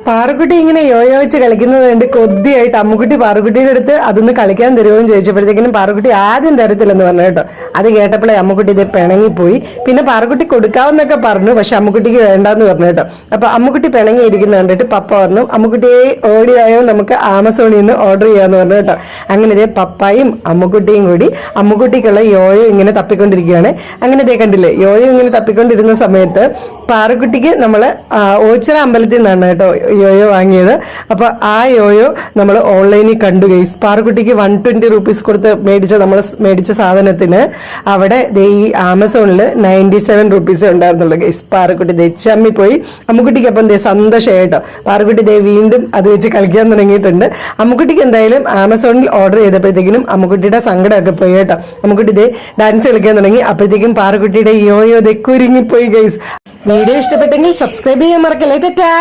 പാറുക്കുട്ടി ഇങ്ങനെ യോയോ വെച്ച് കളിക്കുന്നത് കണ്ട് കൊതിയായിട്ട് അമ്മുക്കുട്ടി പാറുക്കുട്ടിയുടെ അടുത്ത് അതൊന്ന് കളിക്കാൻ തരുമോന്ന് ചോദിച്ചപ്പോഴത്തേക്കിനും പാറുക്കുട്ടി ആദ്യം തരത്തില്ലെന്ന് പറഞ്ഞു കേട്ടോ. അത് കേട്ടപ്പോഴേ അമ്മുക്കുട്ടി ഇത് പിണങ്ങിപ്പോയി. പിന്നെ പാറുക്കുട്ടി കൊടുക്കാമെന്നൊക്കെ പറഞ്ഞു, പക്ഷെ അമ്മുക്കുട്ടിക്ക് വേണ്ടാന്ന് പറഞ്ഞു കേട്ടോ. അപ്പൊ അമ്മുക്കുട്ടി പിണങ്ങിയിരിക്കുന്ന കണ്ടിട്ട് പപ്പ പറഞ്ഞു, അമ്മുക്കുട്ടിയെ ഓടിയായോ നമുക്ക് ആമസോണിൽ നിന്ന് ഓർഡർ ചെയ്യാന്ന് പറഞ്ഞു കേട്ടോ. അങ്ങനെ ഇതേ പപ്പായും അമ്മുക്കുട്ടിയും കൂടി അമ്മുക്കുട്ടിക്കുള്ള യോയോ ഇങ്ങനെ തപ്പിക്കൊണ്ടിരിക്കുകയാണ്. അങ്ങനെ ഇതേ കണ്ടില്ലേ, യോയോ ഇങ്ങനെ തപ്പിക്കൊണ്ടിരുന്ന സമയത്ത് പാറുക്കുട്ടിക്ക് നമ്മള് ഓച്ചിറ അമ്പലത്തിൽ നിന്നാണ് കേട്ടോ യോയോ വാങ്ങിയത്. അപ്പൊ ആ യോയോ നമ്മൾ ഓൺലൈനിൽ കണ്ടു ഗൈസ്. പാറുക്കുട്ടിക്ക് 120 rupees കൊടുത്ത് മേടിച്ച സാധനത്തിന് അവിടെ ഈ ആമസോണിൽ 97 rupees ഉണ്ടായിരുന്നുള്ളൂ ഗൈസ്. പാറുക്കുട്ടി ചമ്മി പോയി. അമ്മുക്കുട്ടിക്ക് അപ്പം സന്തോഷമായിട്ടോ. പാറുക്കുട്ടി വീണ്ടും അത് വെച്ച് കളിക്കാൻ തുടങ്ങിയിട്ടുണ്ട്. അമ്മുക്കുട്ടിക്ക് എന്തായാലും ആമസോണിൽ ഓർഡർ ചെയ്തപ്പോഴത്തേക്കിനും അമ്മുക്കുട്ടിയുടെ സങ്കടമൊക്കെ പോയി കേട്ടോ. അമ്മുക്കുട്ടി ഡാൻസ് കളിക്കാൻ തുടങ്ങി. അപ്പോഴത്തേക്കും പാറുക്കുട്ടിയുടെ യോയോ കുരുങ്ങിപ്പോയി ഗൈസ്. വീഡിയോ ഇഷ്ടപ്പെട്ടെങ്കിൽ സബ്സ്ക്രൈബ് ചെയ്യാൻ മറക്കല്ലേ. ടാറ്റാ.